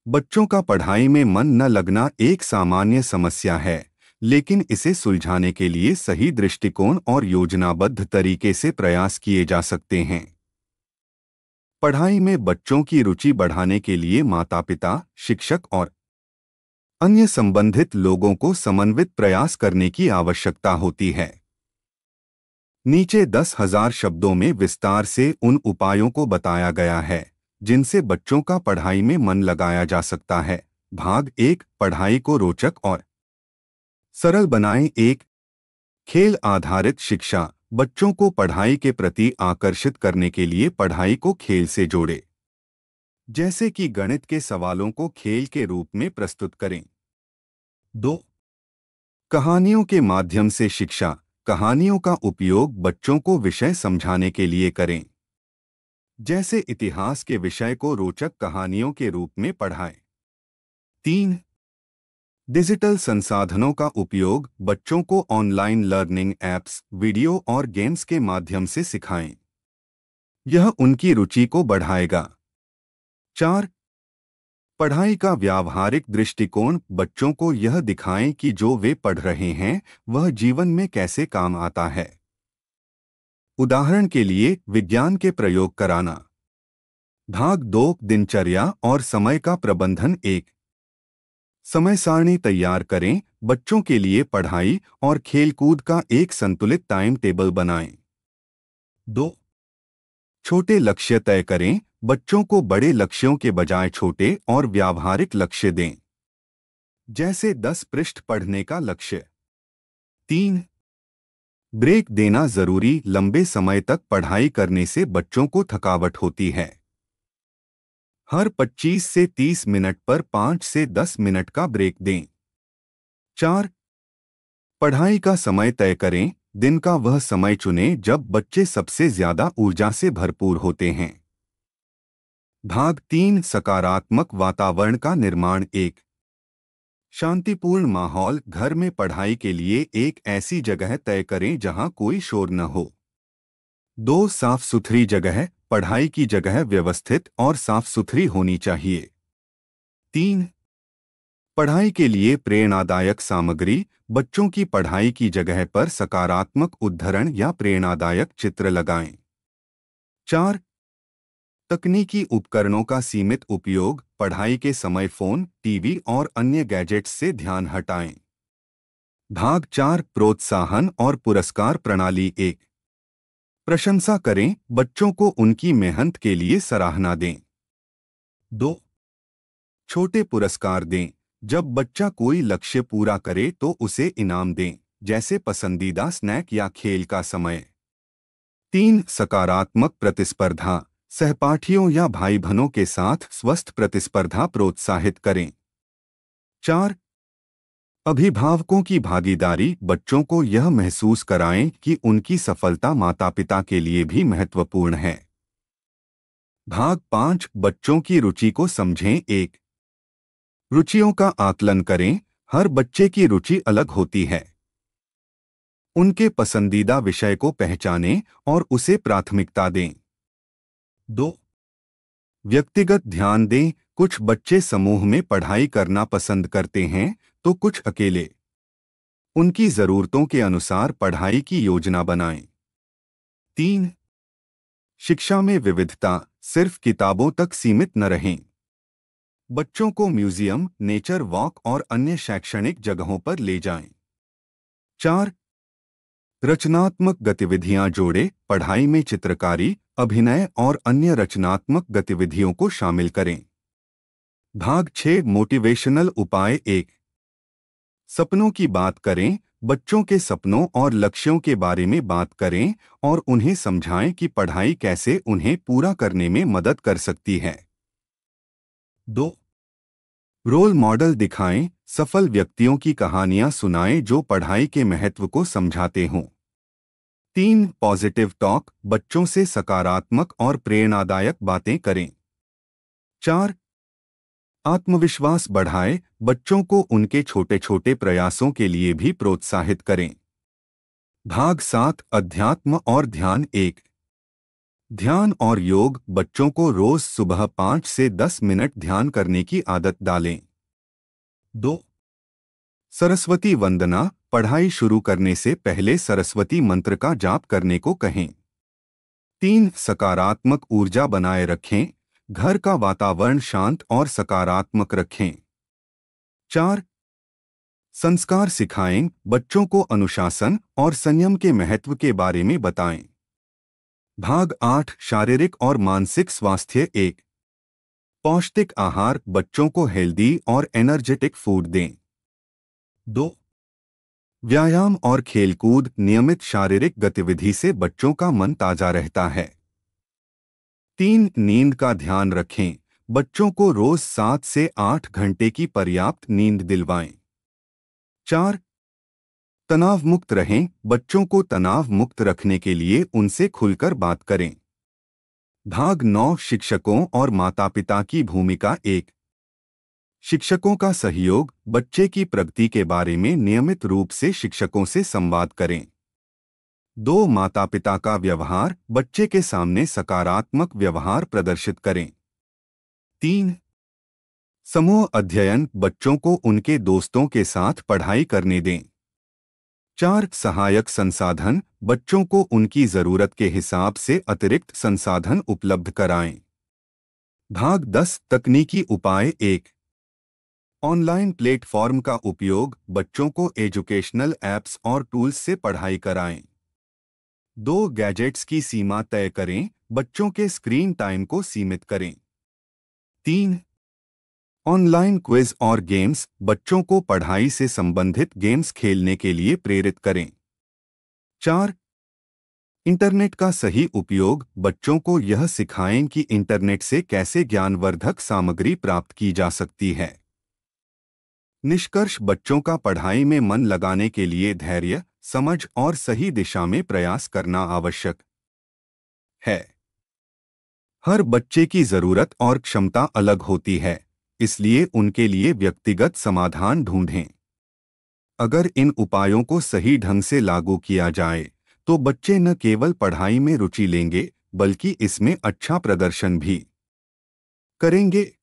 बच्चों का पढ़ाई में मन न लगना एक सामान्य समस्या है, लेकिन इसे सुलझाने के लिए सही दृष्टिकोण और योजनाबद्ध तरीके से प्रयास किए जा सकते हैं। पढ़ाई में बच्चों की रुचि बढ़ाने के लिए माता-पिता, शिक्षक और अन्य संबंधित लोगों को समन्वित प्रयास करने की आवश्यकता होती है। नीचे 10,000 शब्दों में विस्तार से उन उपायों को बताया गया है जिनसे बच्चों का पढ़ाई में मन लगाया जा सकता है। भाग 1, पढ़ाई को रोचक और सरल बनाएं। एक, खेल आधारित शिक्षा। बच्चों को पढ़ाई के प्रति आकर्षित करने के लिए पढ़ाई को खेल से जोड़ें। जैसे कि गणित के सवालों को खेल के रूप में प्रस्तुत करें। 2, कहानियों के माध्यम से शिक्षा। कहानियों का उपयोग बच्चों को विषय समझाने के लिए करें। जैसे इतिहास के विषय को रोचक कहानियों के रूप में पढ़ाएं। 3, डिजिटल संसाधनों का उपयोग। बच्चों को ऑनलाइन लर्निंग ऐप्स, वीडियो और गेम्स के माध्यम से सिखाएं। यह उनकी रुचि को बढ़ाएगा। 4, पढ़ाई का व्यावहारिक दृष्टिकोण। बच्चों को यह दिखाएं कि जो वे पढ़ रहे हैं वह जीवन में कैसे काम आता है। उदाहरण के लिए विज्ञान के प्रयोग कराना। भाग 2, दिनचर्या और समय का प्रबंधन। 1, समय सारणी तैयार करें। बच्चों के लिए पढ़ाई और खेलकूद का एक संतुलित टाइम टेबल बनाएं। 2, छोटे लक्ष्य तय करें। बच्चों को बड़े लक्ष्यों के बजाय छोटे और व्यावहारिक लक्ष्य दें, जैसे 10 पृष्ठ पढ़ने का लक्ष्य। 3, ब्रेक देना जरूरी। लंबे समय तक पढ़ाई करने से बच्चों को थकावट होती है। हर 25 से 30 मिनट पर 5 से 10 मिनट का ब्रेक दें। 4, पढ़ाई का समय तय करें। दिन का वह समय चुनें जब बच्चे सबसे ज्यादा ऊर्जा से भरपूर होते हैं। भाग 3, सकारात्मक वातावरण का निर्माण। 1, शांतिपूर्ण माहौल। घर में पढ़ाई के लिए एक ऐसी जगह तय करें जहां कोई शोर न हो। 2, साफ सुथरी जगह। पढ़ाई की जगह व्यवस्थित और साफ सुथरी होनी चाहिए। 3, पढ़ाई के लिए प्रेरणादायक सामग्री। बच्चों की पढ़ाई की जगह पर सकारात्मक उद्धरण या प्रेरणादायक चित्र लगाएं। 4, तकनीकी उपकरणों का सीमित उपयोग। पढ़ाई के समय फोन, टीवी और अन्य गैजेट्स से ध्यान हटाएं। भाग 4, प्रोत्साहन और पुरस्कार प्रणाली। 1, प्रशंसा करें। बच्चों को उनकी मेहनत के लिए सराहना दें। 2, छोटे पुरस्कार दें। जब बच्चा कोई लक्ष्य पूरा करे तो उसे इनाम दें, जैसे पसंदीदा स्नैक या खेल का समय। 3, सकारात्मक प्रतिस्पर्धा। सहपाठियों या भाई बहनों के साथ स्वस्थ प्रतिस्पर्धा प्रोत्साहित करें। 4, अभिभावकों की भागीदारी। बच्चों को यह महसूस कराएं कि उनकी सफलता माता-पिता के लिए भी महत्वपूर्ण है। भाग 5, बच्चों की रुचि को समझें। 1, रुचियों का आकलन करें। हर बच्चे की रुचि अलग होती है। उनके पसंदीदा विषय को पहचानें और उसे प्राथमिकता दें। 2, व्यक्तिगत ध्यान दें। कुछ बच्चे समूह में पढ़ाई करना पसंद करते हैं तो कुछ अकेले। उनकी जरूरतों के अनुसार पढ़ाई की योजना बनाएं। 3, शिक्षा में विविधता। सिर्फ किताबों तक सीमित न रहें। बच्चों को म्यूजियम, नेचर वॉक और अन्य शैक्षणिक जगहों पर ले जाएं। 4, रचनात्मक गतिविधियां जोड़ें। पढ़ाई में चित्रकारी, अभिनय और अन्य रचनात्मक गतिविधियों को शामिल करें। भाग 6, मोटिवेशनल उपाय। 1, सपनों की बात करें। बच्चों के सपनों और लक्ष्यों के बारे में बात करें और उन्हें समझाएं कि पढ़ाई कैसे उन्हें पूरा करने में मदद कर सकती है। 2, रोल मॉडल दिखाएं। सफल व्यक्तियों की कहानियां सुनाएं जो पढ़ाई के महत्व को समझाते हों। 3, पॉजिटिव टॉक। बच्चों से सकारात्मक और प्रेरणादायक बातें करें। 4, आत्मविश्वास बढ़ाएं। बच्चों को उनके छोटे छोटे प्रयासों के लिए भी प्रोत्साहित करें। भाग 7, अध्यात्म और ध्यान। 1, ध्यान और योग, बच्चों को रोज सुबह 5 से 10 मिनट ध्यान करने की आदत डालें। 2. सरस्वती वंदना, पढ़ाई शुरू करने से पहले सरस्वती मंत्र का जाप करने को कहें। 3. सकारात्मक ऊर्जा बनाए रखें, घर का वातावरण शांत और सकारात्मक रखें। 4. संस्कार सिखाएं, बच्चों को अनुशासन और संयम के महत्व के बारे में बताएं। भाग 8, शारीरिक और मानसिक स्वास्थ्य। 1. पौष्टिक आहार, बच्चों को हेल्दी और एनर्जेटिक फूड दें। 2. व्यायाम और खेलकूद, नियमित शारीरिक गतिविधि से बच्चों का मन ताजा रहता है। 3. नींद का ध्यान रखें, बच्चों को रोज 7 से 8 घंटे की पर्याप्त नींद दिलवाएं। 4. तनाव मुक्त रहें, बच्चों को तनाव मुक्त रखने के लिए उनसे खुलकर बात करें। भाग 9, शिक्षकों और माता-पिता की भूमिका। 1. शिक्षकों का सहयोग, बच्चे की प्रगति के बारे में नियमित रूप से शिक्षकों से संवाद करें। 2. माता-पिता का व्यवहार, बच्चे के सामने सकारात्मक व्यवहार प्रदर्शित करें। 3. समूह अध्ययन, बच्चों को उनके दोस्तों के साथ पढ़ाई करने दें। 4. सहायक संसाधन, बच्चों को उनकी जरूरत के हिसाब से अतिरिक्त संसाधन उपलब्ध कराएं। भाग 10, तकनीकी उपाय। 1. ऑनलाइन प्लेटफॉर्म का उपयोग, बच्चों को एजुकेशनल ऐप्स और टूल्स से पढ़ाई कराएं। 2. गैजेट्स की सीमा तय करें, बच्चों के स्क्रीन टाइम को सीमित करें। 3. ऑनलाइन क्विज और गेम्स, बच्चों को पढ़ाई से संबंधित गेम्स खेलने के लिए प्रेरित करें। 4. इंटरनेट का सही उपयोग, बच्चों को यह सिखाएं कि इंटरनेट से कैसे ज्ञानवर्धक सामग्री प्राप्त की जा सकती है। निष्कर्ष, बच्चों का पढ़ाई में मन लगाने के लिए धैर्य, समझ और सही दिशा में प्रयास करना आवश्यक है। हर बच्चे की जरूरत और क्षमता अलग होती है, इसलिए उनके लिए व्यक्तिगत समाधान ढूंढें। अगर इन उपायों को सही ढंग से लागू किया जाए, तो बच्चे न केवल पढ़ाई में रुचि लेंगे, बल्कि इसमें अच्छा प्रदर्शन भी करेंगे।